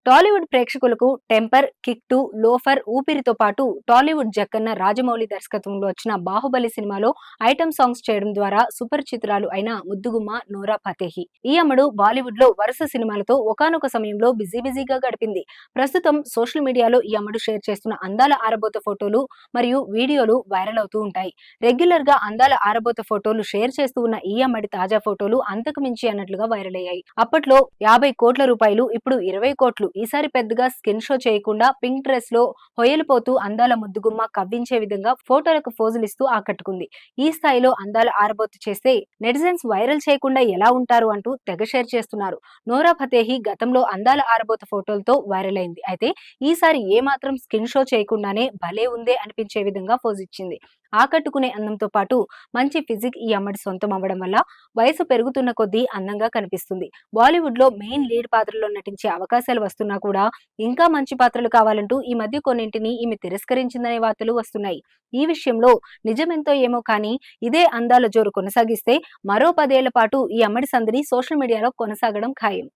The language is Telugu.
టాలీవుడ్ ప్రేక్షకులకు టెంపర్, కిక్ 2, లోఫర్, ఊపిరితో పాటు టాలీవుడ్ జక్కన్న రాజమౌళి దర్శకత్వంలో వచ్చిన బాహుబలి సినిమాలో ఐటమ్ సాంగ్స్ చేయడం ద్వారా సుపరిచితురాలు అయిన ముద్దుగుమ్మ నోరా ఫతేహి. ఈ అమ్మడు బాలీవుడ్ లో వరుస సినిమాలతో ఒకానొక సమయంలో బిజీగా గడిపింది. ప్రస్తుతం సోషల్ మీడియాలో ఈ అమ్మడు షేర్ చేస్తున్న అందాల ఆరబోత ఫోటోలు మరియు వీడియోలు వైరల్ అవుతూ ఉంటాయి. రెగ్యులర్ గా అందాల ఆరబోత ఫోటోలు షేర్ చేస్తూ ఉన్న ఈ అమ్మడి తాజా ఫోటోలు అంతకు మించి అన్నట్లుగా వైరల్ అయ్యాయి. అప్పట్లో 50 కోట్ల రూపాయలు, ఇప్పుడు 20 కోట్లు. ఈసారి పెద్దగా స్కిన్ షో చేయకుండా పింక్ డ్రెస్ లో హొయలిపోతూ అందాల ముద్దుగుమ్మ కవ్వించే విధంగా ఫోటోలకు ఫోజులిస్తూ ఆకట్టుకుంది. ఈ స్థాయిలో అందాల ఆరబోతు చేస్తే నెటిజన్స్ వైరల్ చేయకుండా ఎలా ఉంటారు అంటూ తెగ షేర్ చేస్తున్నారు. నోరా ఫతేహి గతంలో అందాల ఆరబోత ఫోటోలతో వైరల్ అయింది. అయితే ఈసారి ఏమాత్రం స్కిన్ షో చేయకుండానే భలే ఉందే అనిపించే విధంగా ఫోజ్ ఇచ్చింది. ఆకట్టుకునే అందంతో పాటు మంచి ఫిజిక్ ఈ అమ్మడి సొంతం అవ్వడం వల్ల వయసు పెరుగుతున్న కొద్దీ అందంగా కనిపిస్తుంది. బాలీవుడ్ లో మెయిన్ లీడ్ పాత్రలో నటించే అవకాశాలు వస్తున్నా కూడా ఇంకా మంచి పాత్రలు కావాలంటూ ఈ మధ్య కొన్నింటిని ఈమె తిరస్కరించిందనే వార్తలు వస్తున్నాయి. ఈ విషయంలో నిజమెంతో ఏమో కానీ ఇదే అందాల జోరు కొనసాగిస్తే మరో 10 ఏళ్ల పాటు ఈ అమ్మడి సందడి సోషల్ మీడియాలో కొనసాగడం ఖాయం.